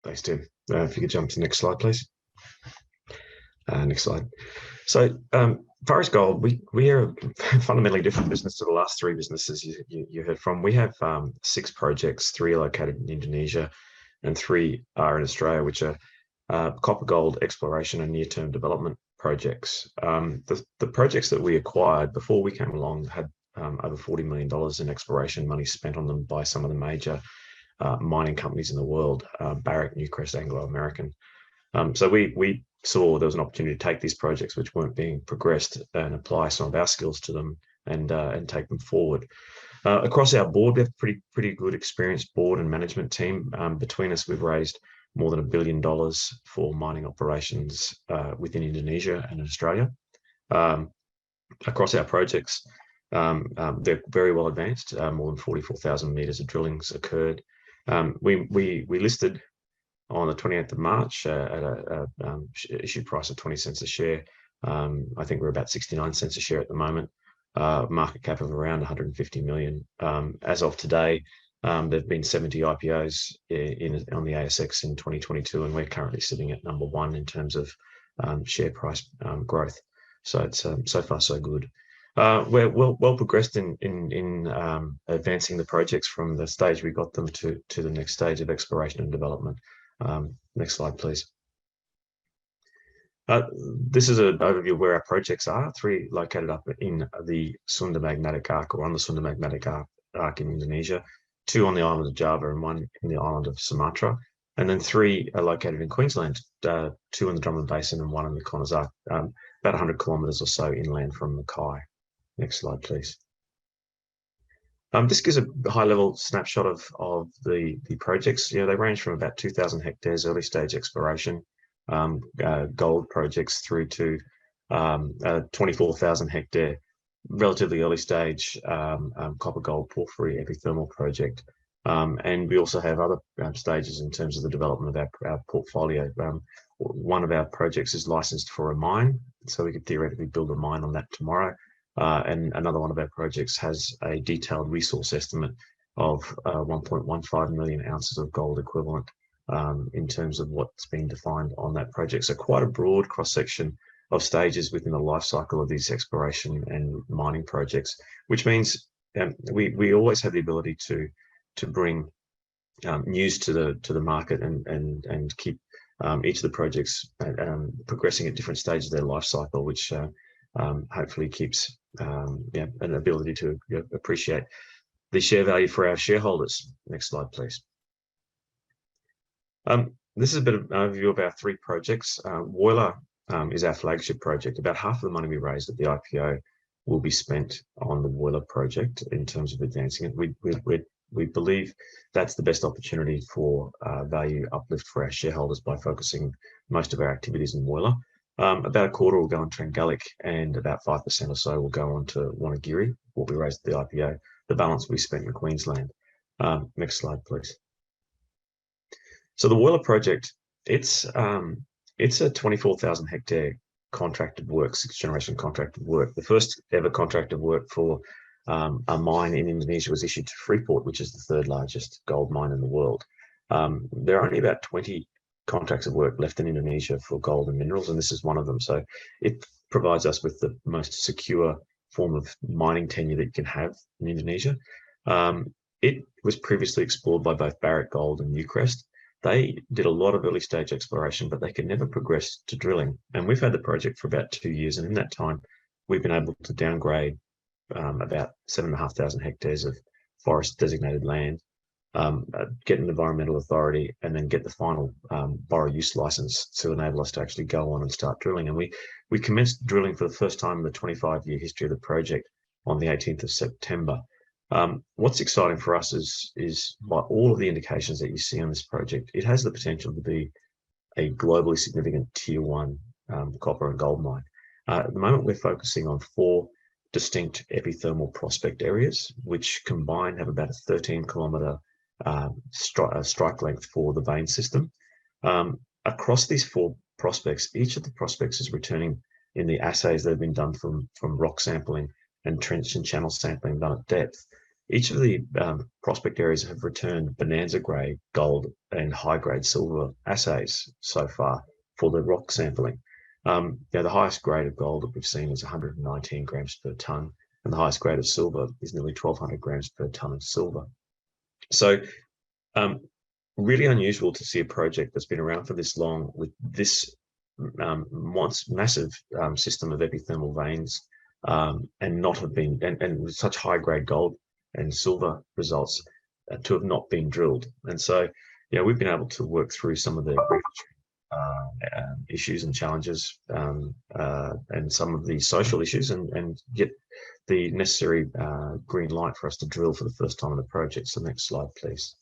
Thanks, Tim. If you could jump to the next slide, please. Next slide. So, Forest Gold, we are a fundamentally different business to the last three businesses you heard from. We have 6 projects, 3 are located in Indonesia, and 3 are in Australia, which are copper gold exploration and near-term development projects. The projects that we acquired before we came along had over $40 million in exploration money spent on them by some of the major mining companies in the world, Barrick, Newcrest, Anglo American. So we saw there was an opportunity to take these projects which weren't being progressed and apply some of our skills to them and take them forward. Across our board, we have a pretty good experienced board and management team. Between us, we've raised more than $1 billion for mining operations within Indonesia and Australia. Across our projects, they're very well advanced. More than 44,000 meters of drillings occurred. We listed on the 28th of March at a issue price of 20 cents a share. I think we're about 69 cents a share at the moment. Market cap of around 150 million. As of today, there have been 70 IPOs on the ASX in 2022, and we're currently sitting at number 1 in terms of share price growth. So it's so far so good. We're well progressed in advancing the projects from the stage we got them to the next stage of exploration and development. Next slide, please. This is an overview of where our projects are. 3 located up in the Sunda Magmatic Arc, or on the Sunda Magmatic Arc in Indonesia, 2 on the island of Java and 1 in the island of Sumatra, and then 3 are located in Queensland, 2 in the Drummond Basin and 1 in the Connors Arc, about 100 kilometres or so inland from Mackay. Next slide, please. This gives a high-level snapshot of the projects. They range from about 2,000 hectares early stage exploration gold projects through to 24,000 hectare relatively early stage copper gold porphyry epithermal project. And we also have other stages in terms of the development of our portfolio. One of our projects is licensed for a mine, so we could theoretically build a mine on that tomorrow. And another one of our projects has a detailed resource estimate of 1.15 million ounces of gold equivalent in terms of what's been defined on that project. So quite a broad cross-section of stages within the life cycle of these exploration and mining projects, which means we always have the ability to bring news to the market and keep each of the projects progressing at different stages of their life cycle, which hopefully keeps an ability to appreciate the share value for our shareholders. Next slide, please. This is a bit of an overview of our 3 projects. Euler is our flagship project. About half of the money we raised at the IPO will be spent on the Euler project in terms of advancing it. We believe that's the best opportunity for value uplift for our shareholders by focusing most of our activities in Euler. About a quarter will go on Trenggalek, and about 5% or so will go on to Wonogiri, what we raised at the IPO. The balance we spent in Queensland. Next slide, please. So the Euler project, it's a 24,000 hectare contracted work, 6th generation contracted work. The first ever contract of work for a mine in Indonesia was issued to Freeport, which is the 3rd largest gold mine in the world. There are only about 20 contracts of work left in Indonesia for gold and minerals, and this is one of them. So it provides us with the most secure form of mining tenure that you can have in Indonesia. It was previously explored by both Barrick Gold and Newcrest. They did a lot of early stage exploration, but they could never progress to drilling. And we've had the project for about 2 years, and in that time, we've been able to downgrade about 7,500 hectares of forest designated land, get an environmental authority, and then get the final borrow use license to enable us to actually go on and start drilling. And we commenced drilling for the first time in the 25-year history of the project on the 18th of September. What's exciting for us is by all of the indications that you see on this project, it has the potential to be a globally significant tier 1 copper and gold mine. At the moment, we're focusing on 4 distinct epithermal prospect areas, which combined have about a 13-kilometre strike length for the vein system. Across these 4 prospects, each of the prospects is returning in the assays that have been done from rock sampling and trench and channel sampling done at depth, Each of the prospect areas have returned bonanza grade gold and high grade silver assays so far for the rock sampling. The highest grade of gold that we've seen is 119 grams per tonne, and the highest grade of silver is nearly 1,200 grams per tonne of silver. So really unusual to see a project that's been around for this long with this massive system of epithermal veins and not have been, and with such high grade gold and silver results to have not been drilled. And so, we've been able to work through some of the issues and challenges and some of the social issues and get the necessary green light for us to drill for the first time in the project. So next slide, please.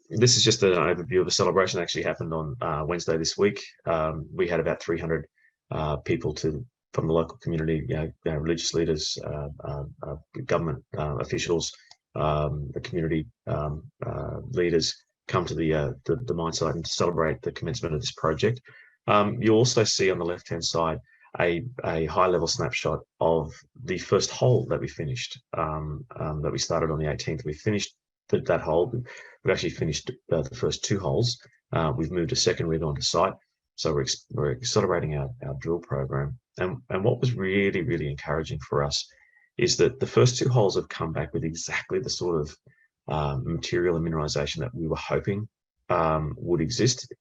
This is just an overview of the celebration that actually happened on Wednesday this week. We had about 300 people from the local community, religious leaders, government officials, the community leaders come to the mine site and celebrate the commencement of this project. You also see on the left-hand side a high-level snapshot of the first hole that we finished, that we started on the 18th. We finished that hole. We've actually finished the first 2 holes. We've moved a second rig onto site. So we're accelerating our drill program. And what was really, really encouraging for us is that the first 2 holes have come back with exactly the sort of material and mineralization that we were hoping would exist.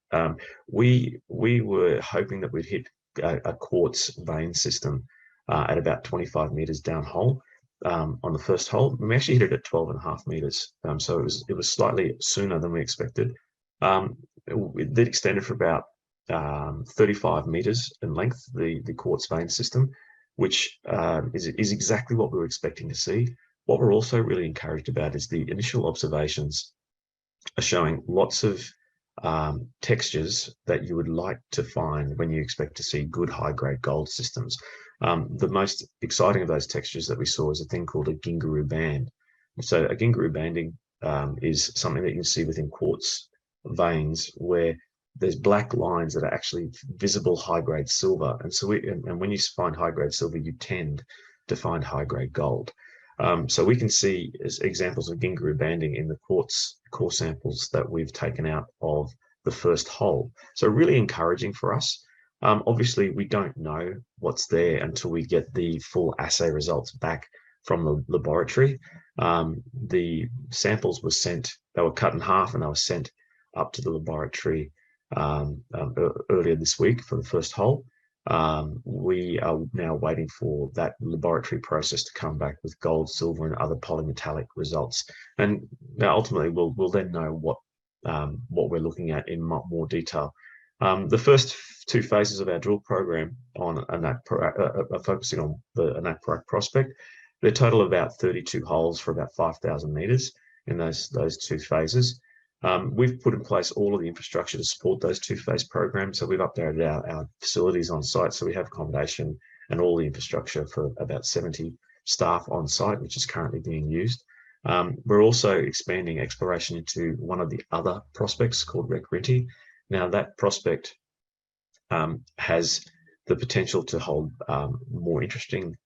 We were hoping that we'd hit a quartz vein system at about 25 meters down hole. On the first hole, we actually hit it at 12.5 meters. So it was slightly sooner than we expected. It extended for about 35 meters in length, the quartz vein system, which is exactly what we were expecting to see. What we're also really encouraged about is the initial observations are showing lots of textures that you would like to find when you expect to see good high-grade gold systems. The most exciting of those textures that we saw is a thing called a Kangaroo Band. So a Kangaroo banding is something that you can see within quartz veins where there's black lines that are actually visible high-grade silver. And so and when you find high-grade silver, you tend to find high-grade gold. So we can see examples of Kangaroo banding in the quartz core samples that we've taken out of the first hole. So really encouraging for us. Obviously, we don't know what's there until we get the full assay results back from the laboratory. The samples were sent, they were cut in half and they were sent up to the laboratory earlier this week for the first hole. We are now waiting for that laboratory process to come back with gold, silver, and other polymetallic results. And now ultimately, we'll then know what we're looking at in more detail. The first 2 phases of our drill program on focusing on the Anakparak prospect. They total about 32 holes for about 5,000 meters in those 2 phases. We've put in place all of the infrastructure to support those 2-phase programs. So we've updated our facilities on site. So we have accommodation and all the infrastructure for about 70 staff on site, which is currently being used. We're also expanding exploration into one of the other prospects called Rekrinti. Now that prospect has the potential to hold more interesting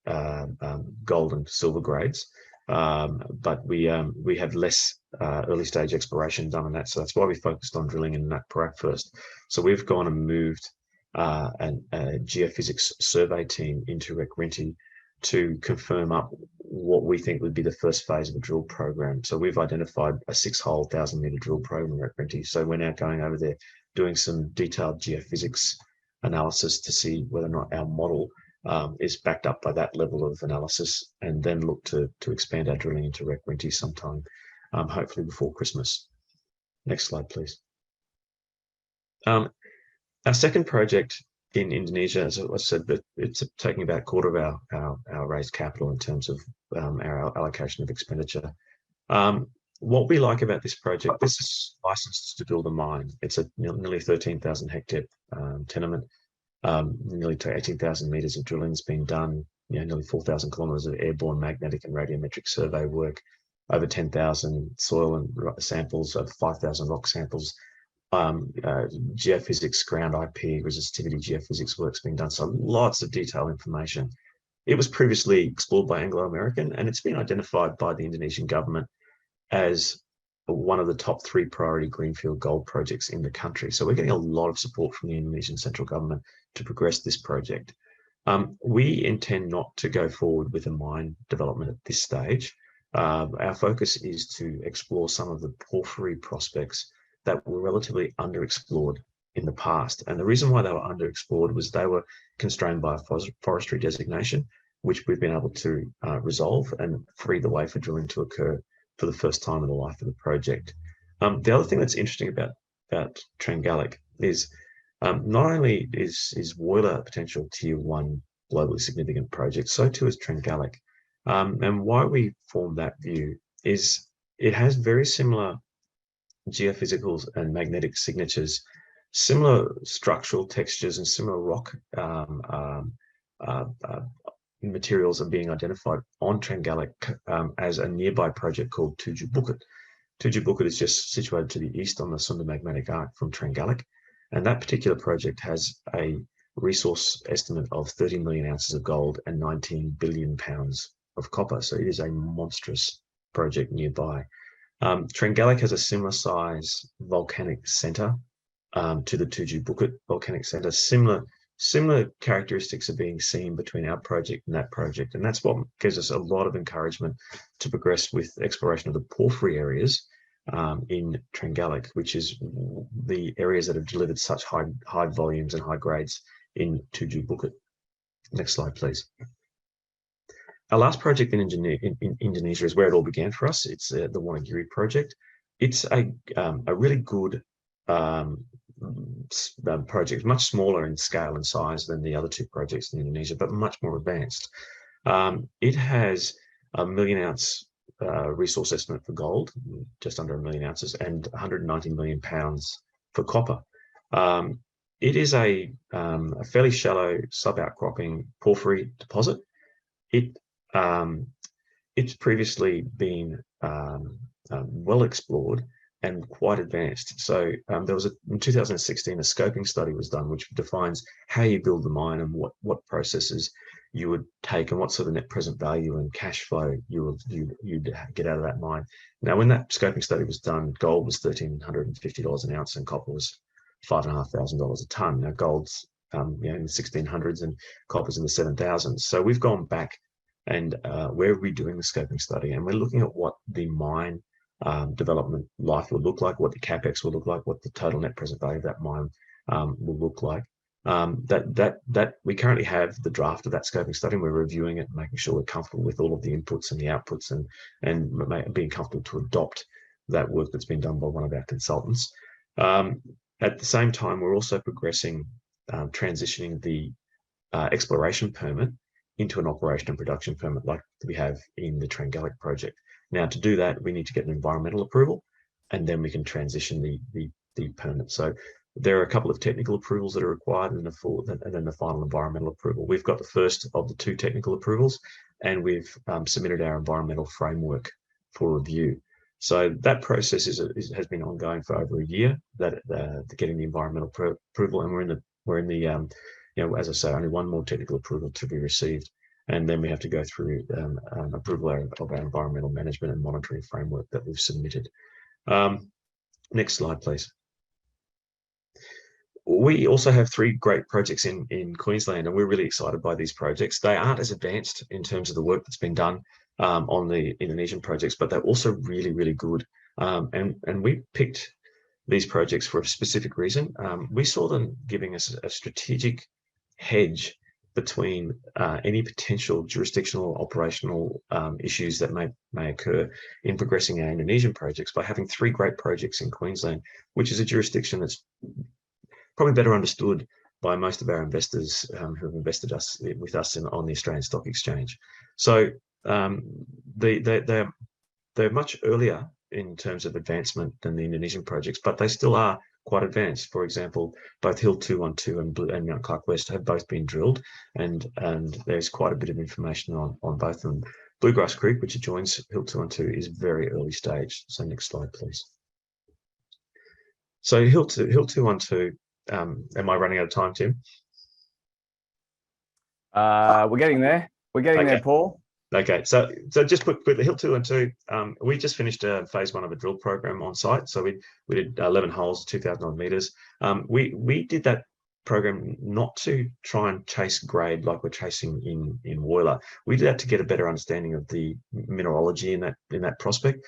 gold and silver grades. But we have less early stage exploration done on that. So that's why we focused on drilling in Anakparak first. So we've gone and moved a geophysics survey team into Rekrinti to confirm up what we think would be the first phase of the drill program. So we've identified a 6-hole, 1,000-meter drill program at Rekrinti. So we're now going over there, doing some detailed geophysics analysis to see whether or not our model is backed up by that level of analysis, and then look to expand our drilling into Rekrinti sometime, hopefully before Christmas. Next slide, please. Our second project in Indonesia, as I said, that it's taking about a quarter of our raised capital in terms of our allocation of expenditure. What we like about this project, this is licensed to build a mine. It's a nearly 13,000 hectare tenement. Nearly 18,000 meters of drilling has been done, nearly 4,000 kilometers of airborne magnetic and radiometric survey work, over 10,000 soil and samples, over 5,000 rock samples, geophysics, ground IP, resistivity geophysics work's been done. So lots of detailed information It was previously explored by Anglo American, and it's been identified by the Indonesian government as one of the top 3 priority greenfield gold projects in the country. So we're getting a lot of support from the Indonesian central government to progress this project. We intend not to go forward with a mine development at this stage. Our focus is to explore some of the porphyry prospects that were relatively underexplored in the past. And the reason why they were underexplored was they were constrained by a forestry designation, which we've been able to resolve and free the way for drilling to occur for the first time in the life of the project. The other thing that's interesting about Trenggalek is not only is Euler a potential tier 1 globally significant project, so too is Trenggalek. And why we formed that view is it has very similar geophysicals and magnetic signatures, similar structural textures, and similar rock materials are being identified on Trenggalek as a nearby project called Tujuh Bukit. Tujuh Bukit is just situated to the east on the Sunda Magmatic Arc from Trenggalek, and that particular project has a resource estimate of 30 million ounces of gold and 19 billion pounds of copper. So it is a monstrous project nearby. Trenggalek has a similar size volcanic center to the Tujuh Bukit volcanic center. Similar characteristics are being seen between our project and that project, and that's what gives us a lot of encouragement to progress with exploration of the porphyry areas in Trenggalek, which is the areas that have delivered such high volumes and high grades in Tujuh Bukit. Next slide, please. Our last project in Indonesia is where it all began for us. It's the Wonogiri project. It's a really good project, much smaller in scale and size than the other 2 projects in Indonesia, but much more advanced. It has a 1 million ounce resource estimate for gold, just under 1 million ounces, and 190 million pounds for copper. It is a fairly shallow sub-outcropping porphyry deposit. It's previously been well explored and quite advanced. So there was in 2016 a scoping study was done, which defines how you build the mine and what processes you would take and what sort of net present value and cash flow you'd get out of that mine. Now, when that scoping study was done, gold was $1,350 an ounce and copper was $5,500 a ton. Now, gold's in the 1600s and copper's in the 7,000s. So we've gone back and we're redoing the scoping study, and we're looking at what the mine development life will look like, what the capex will look like, what the total net present value of that mine will look like. That we currently have the draft of that scoping study, and we're reviewing it and making sure we're comfortable with all of the inputs and the outputs, and being comfortable to adopt that work that's been done by one of our consultants. At the same time, we're also progressing, transitioning the exploration permit into an operation and production permit like we have in the Trenggalek project. Now, to do that, we need to get an environmental approval, and then we can transition the permit. So there are a couple of technical approvals that are required, and then the final environmental approval. We've got the first of the 2 technical approvals, and we've submitted our environmental framework for review. So that process has been ongoing for over a year. Getting the environmental approval, and we're in the as I say, only one more technical approval to be received, and then we have to go through approval of our environmental management and monitoring framework that we've submitted. Next slide, please. We also have 3 great projects in Queensland, and we're really excited by these projects. They aren't as advanced in terms of the work that's been done on the Indonesian projects, but they're also really, really good. And we picked these projects for a specific reason. We saw them giving us a strategic hedge between any potential jurisdictional operational issues that may occur in progressing our Indonesian projects by having 3 great projects in Queensland, which is a jurisdiction that's probably better understood by most of our investors who have invested with us on the Australian Stock Exchange. So they're much earlier in terms of advancement than the Indonesian projects, but they still are quite advanced. For example, both Hill 212 and Mount Clark West have both been drilled, and there's quite a bit of information on both of them. Bluegrass Creek, which adjoins Hill 212, is very early stage. So next slide, please. So Hill 212, am I running out of time, Tim? We're getting there. We're getting there, Paul. Okay, so just quickly, Hill 2 and 2, we just finished phase 1 of a drill program on site. So we did 11 holes, 2,000 odd meters. We did that program not to try and chase grade like we're chasing in Euler. We did that to get a better understanding of the mineralogy in that prospect.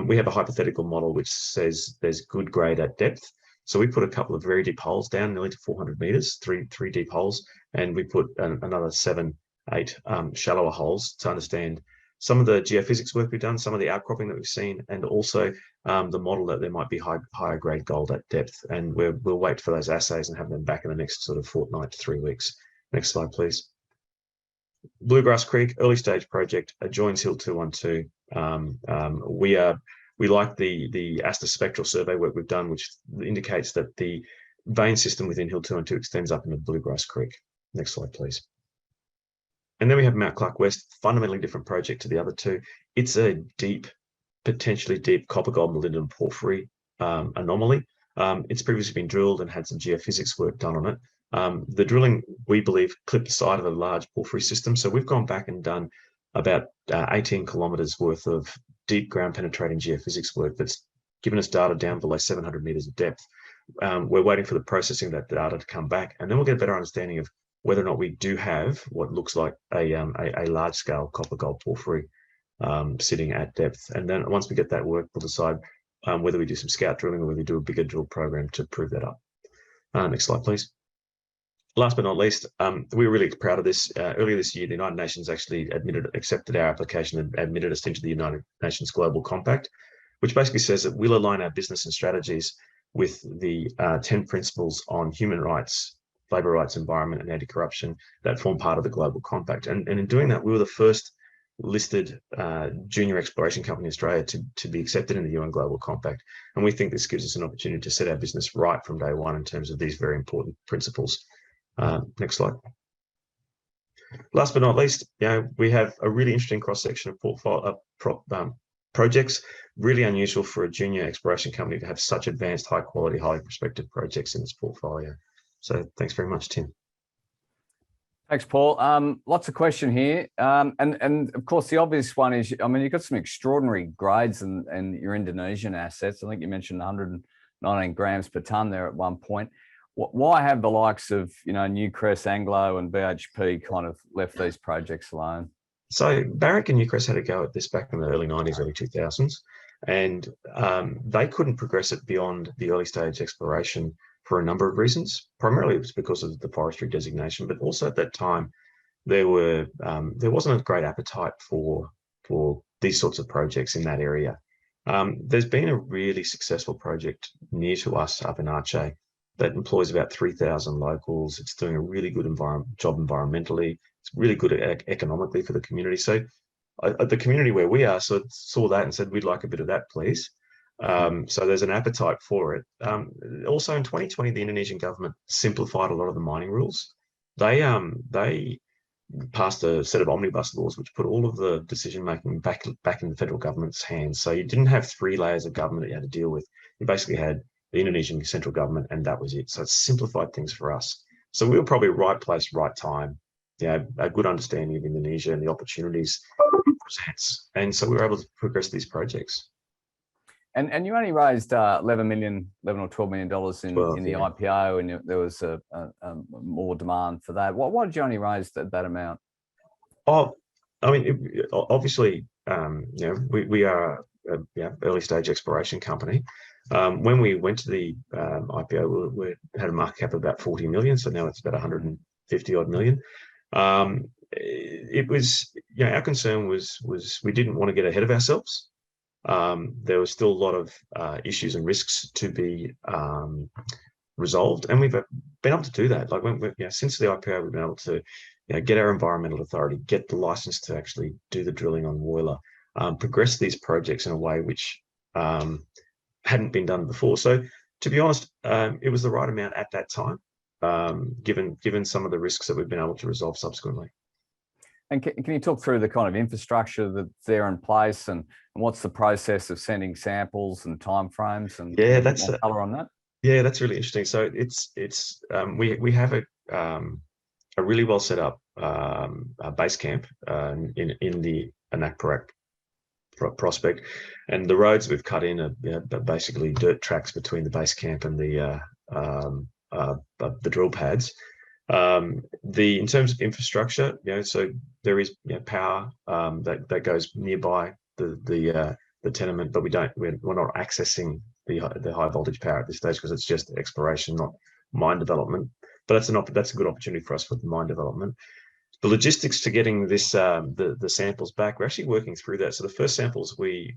We have a hypothetical model which says there's good grade at depth. So we put a couple of very deep holes down, nearly to 400 meters, three deep holes, and we put another 7, 8 shallower holes to understand some of the geophysics work we've done, some of the outcropping that we've seen, and also the model that there might be higher grade gold at depth. And we'll wait for those assays and have them back in the next sort of fortnight to 3 weeks. Next slide, please. Bluegrass Creek, early stage project, adjoins Hill 212. We like the asterospectral survey work we've done, which indicates that the vein system within Hill 212 extends up into Bluegrass Creek. Next slide, please. And then we have Mount Clark West, fundamentally different project to the other two. It's a deep, potentially deep copper gold molybdenum porphyry anomaly. It's previously been drilled and had some geophysics work done on it. The drilling, we believe, clipped the side of a large porphyry system. So we've gone back and done about 18 kilometers worth of deep ground penetrating geophysics work that's given us data down below 700 meters of depth. We're waiting for the processing of that data to come back, and then we'll get a better understanding of whether or not we do have what looks like a large-scale copper-gold porphyry sitting at depth. And then once we get that work, we'll decide whether we do some scout drilling or whether we do a bigger drill program to prove that up. Next slide, please. Last but not least, we were really proud of this. Earlier this year, the United Nations actually accepted our application and admitted us into the United Nations Global Compact, which basically says that we'll align our business and strategies with the 10 principles on human rights, labour rights, environment, and anti-corruption that form part of the Global Compact. And in doing that, we were the first listed junior exploration company in Australia to be accepted in the UN Global Compact. And we think this gives us an opportunity to set our business right from day one in terms of these very important principles. Next slide. Last but not least, we have a really interesting cross-section of portfolio projects. Really unusual for a junior exploration company to have such advanced, high-quality, highly prospective projects in its portfolio. So thanks very much, Tim. Thanks, Paul. Lots of question here. And of course, the obvious one is, I mean, you've got some extraordinary grades in your Indonesian assets. I think you mentioned 119 grams per tonne there at one point. Why have the likes of, Newcrest, Anglo and BHP kind of left these projects alone? So Barrick and Newcrest had a go at this back in the early 90s, early 2000s, and they couldn't progress it beyond the early stage exploration for a number of reasons. Primarily, it was because of the forestry designation, but also at that time, there wasn't a great appetite for these sorts of projects in that area. There's been a really successful project near to us up in Aceh that employs about 3,000 locals. It's doing a really good job environmentally. It's really good economically for the community. So the community where we are saw that and said, we'd like a bit of that, please. So there's an appetite for it. Also in 2020, the Indonesian government simplified a lot of the mining rules. They passed a set of omnibus laws which put all of the decision-making back in the federal government's hands. So you didn't have 3 layers of government that you had to deal with. You basically had the Indonesian central government, and that was it. So it simplified things for us. So we were probably right place, right time. A good understanding of Indonesia and the opportunities it presents. And so we were able to progress these projects. And you only raised $11 or $12 million in the IPO, and there was more demand for that. Why did you only raise that amount? Oh, I mean, obviously, we are an early stage exploration company. When we went to the IPO, we had a market cap of about 40 million, so now it's about 150 odd million. It was, our concern was we didn't want to get ahead of ourselves. There was still a lot of issues and risks to be resolved, and we've been able to do that. Like since the IPO, we've been able to get our environmental authority, get the license to actually do the drilling on Euler, progress these projects in a way which hadn't been done before. So to be honest, it was the right amount at that time, given some of the risks that we've been able to resolve subsequently. And can you talk through the kind of infrastructure that's there in place, and what's the process of sending samples and timeframes, and that's more color on that? Yeah, that's really interesting. So it's we have a really well set up base camp in the Anakparak prospect, and the roads we've cut in are basically dirt tracks between the base camp and the drill pads. In terms of infrastructure, so there is power that goes nearby the tenement, but we're not accessing the high voltage power at this stage because it's just exploration, not mine development. But that's a good opportunity for us for the mine development. The logistics to getting this the samples back, we're actually working through that. So the first samples we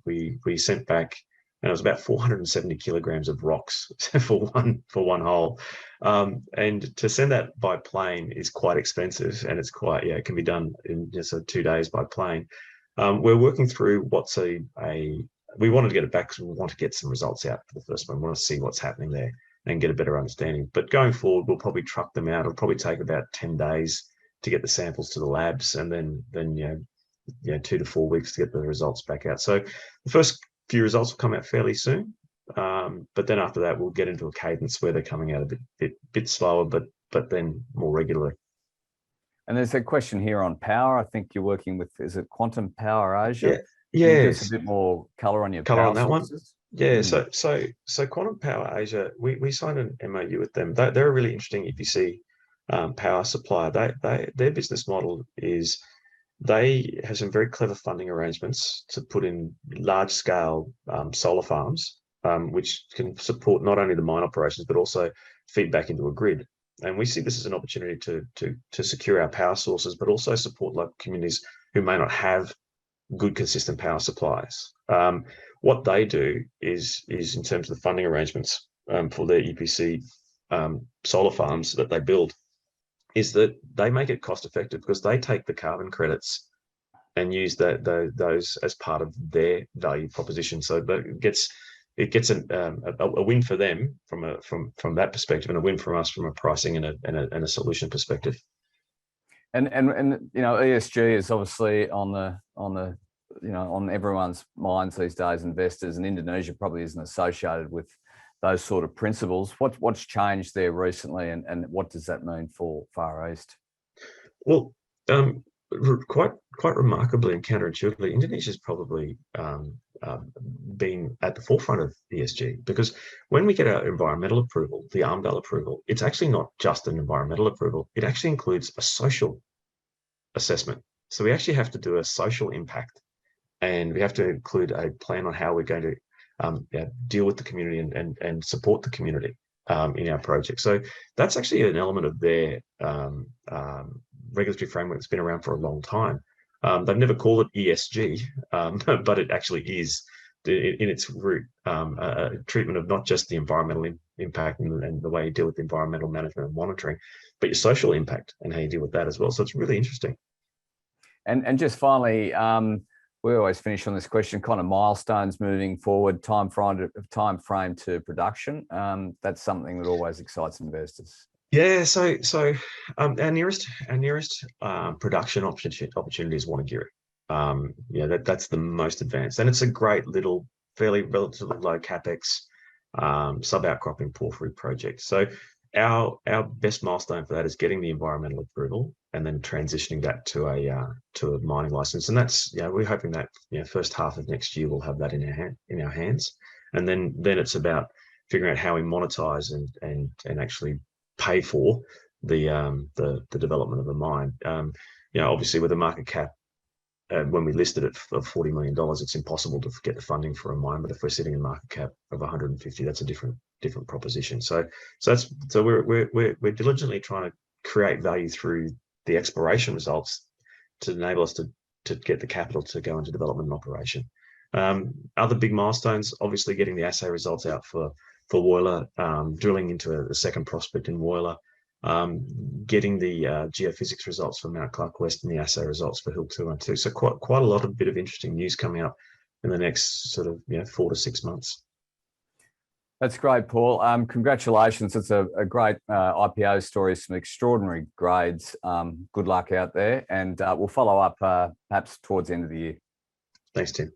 sent back, and it was about 470 kilograms of rocks for one hole. And to send that by plane is quite expensive, and it's quite it can be done in just 2 days by plane. We're working through what's we wanted to get it back because we want to get some results out for the first one. We want to see what's happening there and get a better understanding. But going forward, we'll probably truck them out. It'll probably take about 10 days to get the samples to the labs, and then 2 to 4 weeks to get the results back out. So the first few results will come out fairly soon, but then after that we'll get into a cadence where they're coming out a bit slower, but then more regularly. And there's a question here on power. I think you're working with, is it Quantum Power Asia? Yeah. Can you give us a bit more color on your power on that sources? One? Yeah. So Quantum Power Asia, we signed an MOU with them. They're a really interesting EPC power supplier. Their business model is they have some very clever funding arrangements to put in large scale solar farms, which can support not only the mine operations but also feed back into a grid. And we see this as an opportunity to secure our power sources, but also support local communities who may not have good consistent power supplies. What they do is in terms of the funding arrangements for their EPC solar farms that they build, is that they make it cost effective because they take the carbon credits and use those as part of their value proposition. So it gets a win for them from that perspective, and a win from us from a pricing and a solution perspective. And ESG is obviously on everyone's minds these days, investors, and Indonesia probably isn't associated with those sort of principles. What's changed there recently, and what does that mean for Far East? Well, quite remarkably and counterintuitively, Indonesia's probably been at the forefront of ESG, because when we get our environmental approval, the AMDAL approval, it's actually not just an environmental approval. It actually includes a social assessment. So we actually have to do a social impact, and we have to include a plan on how we're going to deal with the community and support the community in our project. So that's actually an element of their regulatory framework that's been around for a long time. They've never called it ESG, but it actually is in its root a treatment of not just the environmental impact and the way you deal with environmental management and monitoring, but your social impact and how you deal with that as well. So it's really interesting. And just finally, we always finish on this question, kind of milestones moving forward, time frame to production. That's something that always excites investors. Yeah, so our nearest production opportunity is Wanagiri. That's the most advanced, and it's a great little, fairly relatively low capex sub-outcropping porphyry project. So our best milestone for that is getting the environmental approval and then transitioning that to a mining license. And that's we're hoping that first half of next year we'll have that in our hands, and then it's about figuring out how we monetize and actually pay for the development of the mine. Obviously with a market cap when we listed it of $40 million, it's impossible to get the funding for a mine. But if we're sitting in market cap of 150, that's a different proposition. So we're diligently trying to create value through the exploration results to enable us to get the capital to go into development and operation. Other big milestones, obviously getting the assay results out for Euler, drilling into a second prospect in Euler, getting the geophysics results for Mount Clark West and the assay results for Hill 212. So quite a lot of bit of interesting news coming up in the next sort of 4 to 6 months. That's great, Paul. Congratulations. It's a great IPO story, some extraordinary grades. Good luck out there, and we'll follow up perhaps towards the end of the year. Thanks, Tim.